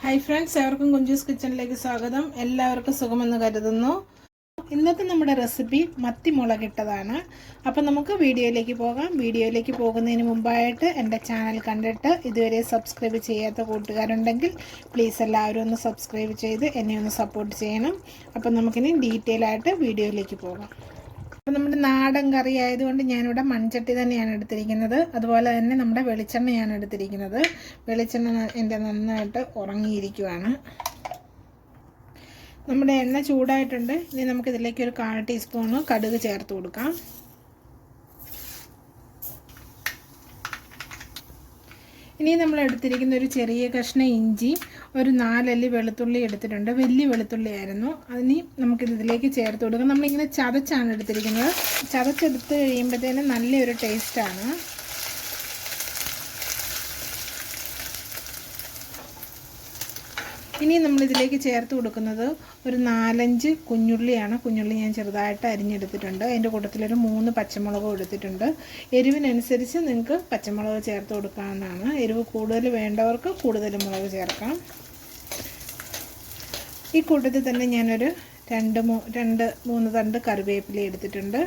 Hi friends, എവർക്കും Kunjus കിച്ചണിലേക്ക് സ്വാഗതം. എല്ലാവർക്കും സുഖമെന്ന് കരുതുന്നു. ഇന്നത്തെ നമ്മുടെ റെസിപ്പി മത്തി മുളകിട്ടതാണ്. അപ്പം നമുക്ക് വീഡിയോയിലേക്ക് പോകാം. വീഡിയോയിലേക്ക് പോകുന്നതിന് മുമ്പായിട്ട് എൻ്റെ ചാനൽ കണ്ടിട്ട് ഇതുവരെ സബ്സ്ക്രൈബ് ചെയ്യാത്ത കൂട്ടുകാരുണ്ടെങ്കിൽ പ്ലീസ് എല്ലാവരും ഒന്ന് സബ്സ്ക്രൈബ് ചെയ്ത് എന്നെ ഒന്ന് സപ്പോർട്ട് ചെയ്യണം. അപ്പം നമുക്കിനി ഡീറ്റെയിൽ ആയിട്ട് വീഡിയോയിലേക്ക് പോകാം. അപ്പോൾ നമ്മുടെ നാടൻ കറി ആയതുകൊണ്ട് ഞാനിവിടെ മൺചട്ടി തന്നെയാണ് എടുത്തിരിക്കുന്നത്. അതുപോലെ തന്നെ നമ്മുടെ വെളിച്ചെണ്ണയാണ് എടുത്തിരിക്കുന്നത്. വെളിച്ചെണ്ണ എൻ്റെ നന്നായിട്ട് ഉറങ്ങിയിരിക്കുവാണ്. നമ്മുടെ എണ്ണ ചൂടായിട്ടുണ്ട്. ഇനി നമുക്കിതിലേക്ക് ഒരു 1/4 ടീസ്പൂണ് കടുക് ചേർത്ത് കൊടുക്കാം. ഇനി നമ്മൾ എടുത്തിരിക്കുന്ന ഒരു ചെറിയ കഷ്ണം ഇഞ്ചി, ഒരു 4 അല്ലി വെളുത്തുള്ളി എടുത്തിട്ടുണ്ട്. വലിയ വെളുത്തുള്ളി ആയിരുന്നു. അതിന് നമുക്കിതിലേക്ക് ചേർത്ത് കൊടുക്കാം. നമ്മളിങ്ങനെ ചതച്ചാണ് എടുത്തിരിക്കുന്നത്. ചതച്ചെടുത്ത് കഴിയുമ്പോഴത്തേനും നല്ലൊരു ടേസ്റ്റാണ്. ഇനി നമ്മളിതിലേക്ക് ചേർത്ത് കൊടുക്കുന്നത് ഒരു 4-5 കുഞ്ഞുള്ളിയാണ്. കുഞ്ഞുള്ളി ഞാൻ ചെറുതായിട്ട് അരിഞ്ഞെടുത്തിട്ടുണ്ട്. അതിൻ്റെ കൂട്ടത്തിലൊരു 3 പച്ചമുളകും എടുത്തിട്ടുണ്ട്. എരിവിനനുസരിച്ച് നിങ്ങൾക്ക് പച്ചമുളക് ചേർത്ത് കൊടുക്കാവുന്നതാണ്. എരിവ് കൂടുതൽ വേണ്ടവർക്ക് കൂടുതൽ മുളക് ചേർക്കാം. ഈ കൂട്ടത്തിൽ തന്നെ ഞാനൊരു 2-3 തണ്ട് കറിവേപ്പില എടുത്തിട്ടുണ്ട്.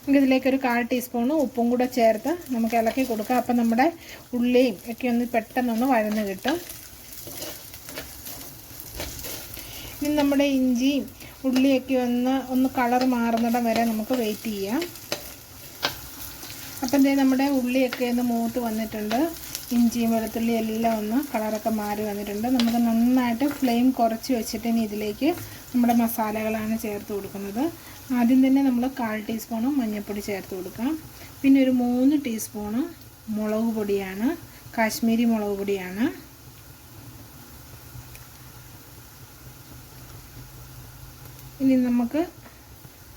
നമുക്കിതിലേക്കൊരു 1/4 ടീസ്പൂണ് ഉപ്പും കൂടെ ചേർത്ത് നമുക്ക് ഇളക്കി കൊടുക്കാം. അപ്പം നമ്മുടെ ഉള്ളിയും ഒക്കെ ഒന്ന് പെട്ടെന്നൊന്ന് വഴന്ന് കിട്ടും. ഇനി നമ്മുടെ ഇഞ്ചിയും ഉള്ളിയൊക്കെ ഒന്ന് കളർ മാറുന്നിടം വരെ നമുക്ക് വെയിറ്റ് ചെയ്യാം. അപ്പം നമ്മുടെ ഉള്ളിയൊക്കെ ഒന്ന് മൂത്ത് വന്നിട്ടുണ്ട്. ഇഞ്ചിയും വെളുത്തുള്ളി എല്ലാം ഒന്ന് കളറൊക്കെ മാറി വന്നിട്ടുണ്ട്. നമുക്ക് നന്നായിട്ട് ഫ്ലെയിം കുറച്ച് വെച്ചിട്ട് ഇനി ഇതിലേക്ക് നമ്മുടെ മസാലകളാണ് ചേർത്ത് കൊടുക്കുന്നത്. ആദ്യം തന്നെ നമ്മൾ 1/4 ടീസ്പൂണ് മഞ്ഞൾപ്പൊടി ചേർത്ത് കൊടുക്കാം. പിന്നെ ഒരു 3 ടീസ്പൂണ് മുളക് പൊടിയാണ്, കാശ്മീരി മുളക് പൊടിയാണ്.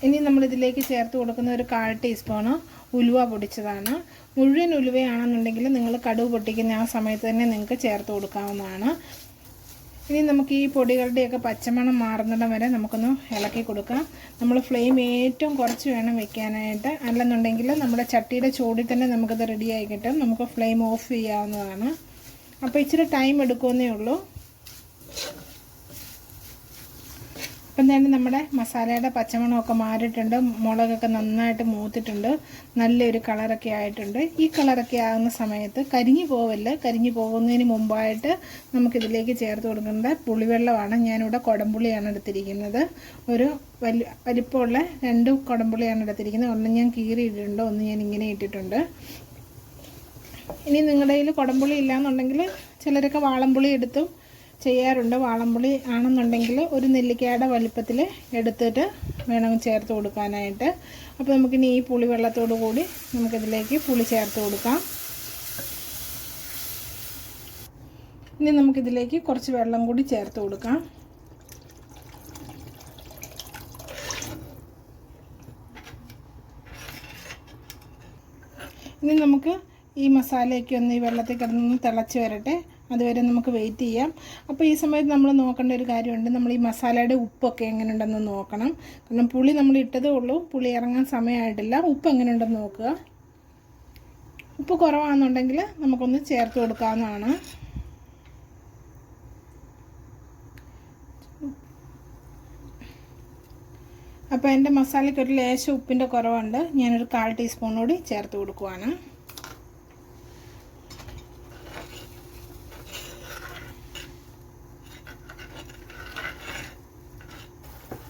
ഇനി നമ്മളിതിലേക്ക് ചേർത്ത് കൊടുക്കുന്ന ഒരു 1/4 ടീസ്പൂണ് ഉലുവ പൊടിച്ചതാണ്. മുഴുവൻ ഉലുവയാണെന്നുണ്ടെങ്കിൽ നിങ്ങൾ കടുക് പൊട്ടിക്കുന്ന ആ സമയത്ത് തന്നെ നിങ്ങൾക്ക് ചേർത്ത് കൊടുക്കാവുന്നതാണ്. ഇനി നമുക്ക് ഈ പൊടികളുടെയൊക്കെ പച്ചമണം മാറുന്നിടം വരെ നമുക്കൊന്ന് ഇളക്കി കൊടുക്കാം. നമ്മൾ ഫ്ലെയിം ഏറ്റവും കുറച്ച് വേണം വെക്കാനായിട്ട്. അല്ലെന്നുണ്ടെങ്കിൽ നമ്മുടെ ചട്ടിയുടെ ചൂടിൽ തന്നെ നമുക്കത് റെഡിയായി കിട്ടും. നമുക്ക് ഫ്ലെയിം ഓഫ് ചെയ്യാവുന്നതാണ്. അപ്പോൾ ഇച്ചിരി ടൈം എടുക്കുമെന്നേ ഉള്ളൂ. അപ്പം തന്നെ നമ്മുടെ മസാലയുടെ പച്ചമണമൊക്കെ മാറിയിട്ടുണ്ട്. മുളകൊക്കെ നന്നായിട്ട് മൂത്തിട്ടുണ്ട്. നല്ലൊരു കളറൊക്കെ ആയിട്ടുണ്ട്. ഈ കളറൊക്കെ ആകുന്ന സമയത്ത് കരിഞ്ഞു പോവല്ല. കരിഞ്ഞു പോകുന്നതിന് മുമ്പായിട്ട് നമുക്കിതിലേക്ക് ചേർത്ത് കൊടുക്കേണ്ട പുളിവെള്ളമാണ്. ഞാനിവിടെ കുടംപുളിയാണ് എടുത്തിരിക്കുന്നത്. ഒരു വലിപ്പമുള്ള 2 കുടംപുളിയാണ് എടുത്തിരിക്കുന്നത്. ഒന്ന് ഞാൻ കീറിയിട്ടിട്ടുണ്ട്, ഒന്ന് ഞാൻ ഇങ്ങനെ ഇട്ടിട്ടുണ്ട്. ഇനി നിങ്ങളുടെ കയ്യിൽ കുടംപുളി ഇല്ലയെന്നുണ്ടെങ്കിൽ ചിലരൊക്കെ വാളംപുളി എടുത്തും ചെയ്യാറുണ്ട്. വാളംപുളി ആണെന്നുണ്ടെങ്കിൽ ഒരു നെല്ലിക്കയുടെ വലിപ്പത്തിൽ എടുത്തിട്ട് വേണം ചേർത്ത് കൊടുക്കാനായിട്ട്. അപ്പോൾ നമുക്കിനി ഈ പുളി വെള്ളത്തോടു കൂടി നമുക്കിതിലേക്ക് പുളി ചേർത്ത് കൊടുക്കാം. ഇനി നമുക്കിതിലേക്ക് കുറച്ച് വെള്ളം കൂടി ചേർത്ത് കൊടുക്കാം. ഇനി നമുക്ക് ഈ മസാലയൊക്കെ ഒന്ന് ഈ വെള്ളത്തിൽ കിടന്നൊന്ന് തിളച്ച് വരട്ടെ. അതുവരെ നമുക്ക് വെയിറ്റ് ചെയ്യാം. അപ്പോൾ ഈ സമയത്ത് നമ്മൾ നോക്കേണ്ട ഒരു കാര്യമുണ്ട്. നമ്മൾ ഈ മസാലയുടെ ഉപ്പൊക്കെ എങ്ങനെയുണ്ടെന്ന് നോക്കണം. കാരണം പുളി നമ്മൾ ഇട്ടതേ ഉള്ളൂ, പുളി ഇറങ്ങാൻ സമയമായിട്ടില്ല. ഉപ്പ് എങ്ങനെയുണ്ടെന്ന് നോക്കുക. ഉപ്പ് കുറവാണെന്നുണ്ടെങ്കിൽ നമുക്കൊന്ന് ചേർത്ത് കൊടുക്കാവുന്നതാണ്. അപ്പോൾ എൻ്റെ മസാലയ്ക്ക് ഒരു ലേശം ഉപ്പിൻ്റെ കുറവുണ്ട്. ഞാനൊരു 1/4 ടീസ്പൂൺ കൂടി ചേർത്ത് കൊടുക്കുവാണ്.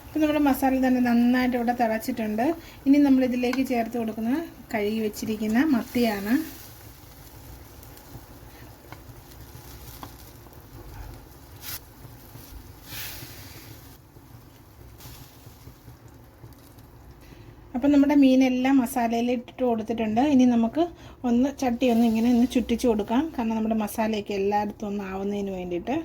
അപ്പോൾ നമ്മുടെ മസാല തന്നെ നന്നായിട്ട് ഇവിടെ തിളച്ചിട്ടുണ്ട്. ഇനി നമ്മളിതിലേക്ക് ചേർത്ത് കൊടുക്കുന്ന കഴുകി വെച്ചിരിക്കുന്ന മത്തിയാണ്. അപ്പം നമ്മുടെ മീനെല്ലാം മസാലയിൽ ഇട്ടിട്ട് കൊടുത്തിട്ടുണ്ട്. ഇനി നമുക്ക് ചട്ടി ഇങ്ങനെ ഒന്ന് ചുറ്റിച്ച് കൊടുക്കാം. കാരണം നമ്മുടെ മസാലയൊക്കെ എല്ലായിടത്തും ഒന്ന് ആവുന്നതിന് വേണ്ടിയിട്ട്.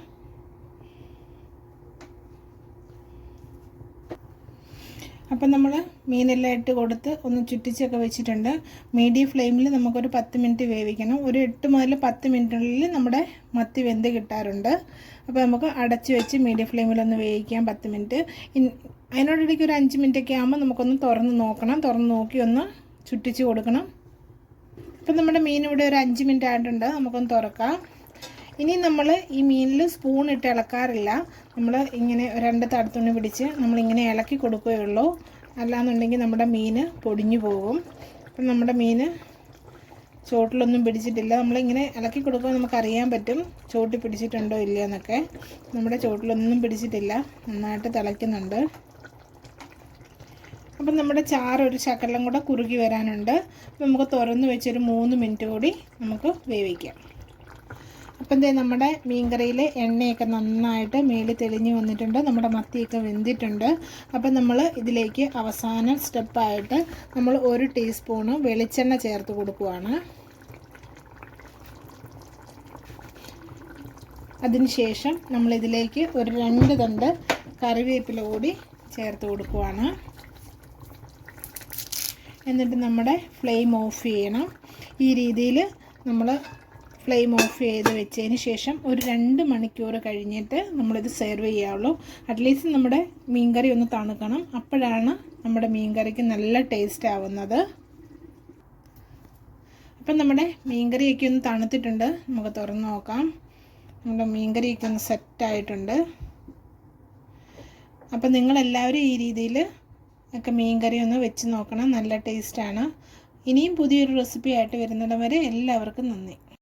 അപ്പം നമ്മൾ മീനെല്ലാം ഇട്ട് കൊടുത്ത് ഒന്ന് ചുറ്റിച്ചൊക്കെ വെച്ചിട്ടുണ്ട്. മീഡിയം ഫ്ലെയിമിൽ നമുക്കൊരു 10 മിനിറ്റ് വേവിക്കണം. ഒരു 8 മുതൽ 10 മിനിറ്റിനുള്ളിൽ നമ്മുടെ മത്തി വെന്ത് കിട്ടാറുണ്ട്. അപ്പോൾ നമുക്ക് അടച്ച് വെച്ച് മീഡിയം ഫ്ലെയിമിലൊന്ന് വേവിക്കാം 10 മിനിറ്റ്. അതിനോടിടയ്ക്ക് ഒരു 5 മിനിറ്റൊക്കെ ആകുമ്പോൾ നമുക്കൊന്ന് തുറന്ന് നോക്കണം. തുറന്ന് നോക്കി ഒന്ന് ചുറ്റിച്ച് കൊടുക്കണം. ഇപ്പം നമ്മുടെ മീൻ ഇവിടെ ഒരു 5 മിനിറ്റ് ആയിട്ടുണ്ട്. നമുക്കൊന്ന് തുറക്കാം. ഇനി നമ്മൾ ഈ മീനിൽ സ്പൂൺ ഇട്ട് ഇളക്കാറില്ല. നമ്മൾ ഇങ്ങനെ 2 തടത്തുണി പിടിച്ച് നമ്മളിങ്ങനെ ഇളക്കി കൊടുക്കുകയുള്ളൂ. അല്ലാന്നുണ്ടെങ്കിൽ നമ്മുടെ മീൻ പൊടിഞ്ഞു പോകും. അപ്പം നമ്മുടെ മീൻ ചോട്ടിലൊന്നും പിടിച്ചിട്ടില്ല. നമ്മളിങ്ങനെ ഇളക്കി കൊടുക്കുമ്പോൾ നമുക്കറിയാൻ പറ്റും ചോട്ടിൽ പിടിച്ചിട്ടുണ്ടോ ഇല്ലയോ എന്നൊക്കെ. നമ്മുടെ ചോട്ടിലൊന്നും പിടിച്ചിട്ടില്ല, നന്നായിട്ട് തിളയ്ക്കുന്നുണ്ട്. അപ്പം നമ്മുടെ ചാറ് ഒരു ശകലം കൂടെ കുറുകി വരാനുണ്ട്. നമുക്ക് തുറന്ന് വെച്ചൊരു 3 മിനിറ്റ് കൂടി നമുക്ക് വേവിക്കാം. അപ്പം നമ്മുടെ മീൻകറിയിൽ എണ്ണയൊക്കെ നന്നായിട്ട് മേളിൽ തെളിഞ്ഞ് വന്നിട്ടുണ്ട്. നമ്മുടെ മത്തിയൊക്കെ വെന്തിട്ടുണ്ട്. അപ്പം നമ്മൾ ഇതിലേക്ക് അവസാന സ്റ്റെപ്പായിട്ട് നമ്മൾ 1 ടീസ്പൂണ് വെളിച്ചെണ്ണ ചേർത്ത് കൊടുക്കുകയാണ്. അതിനുശേഷം നമ്മളിതിലേക്ക് ഒരു 2 തണ്ട് കറിവേപ്പില കൂടി ചേർത്ത് കൊടുക്കുകയാണ്. എന്നിട്ട് നമ്മുടെ ഫ്ലെയിം ഓഫ് ചെയ്യണം. ഈ രീതിയിൽ നമ്മൾ ഫ്ലെയിം ഓഫ് ചെയ്ത് വെച്ചതിന് ശേഷം ഒരു 2 മണിക്കൂർ കഴിഞ്ഞിട്ട് നമ്മളിത് സെർവ് ചെയ്യാവുള്ളൂ. അറ്റ്ലീസ്റ്റ് നമ്മുടെ മീൻകറി ഒന്ന് തണുക്കണം. അപ്പോഴാണ് നമ്മുടെ മീൻകറിക്ക് നല്ല ടേസ്റ്റ് ആവുന്നത്. അപ്പം നമ്മുടെ മീൻകറിയൊക്കെ ഒന്ന് തണുത്തിട്ടുണ്ട്. നമുക്ക് തുറന്ന് നോക്കാം. നമ്മുടെ മീൻകറിയൊക്കെ ഒന്ന് സെറ്റായിട്ടുണ്ട്. അപ്പം നിങ്ങളെല്ലാവരും ഈ രീതിയിൽ ഒക്കെ മീൻകറി ഒന്ന് വെച്ച് നോക്കണം. നല്ല ടേസ്റ്റാണ്. ഇനിയും പുതിയൊരു റെസിപ്പി ആയിട്ട് വരുന്നിടം വരെ എല്ലാവർക്കും നന്ദി.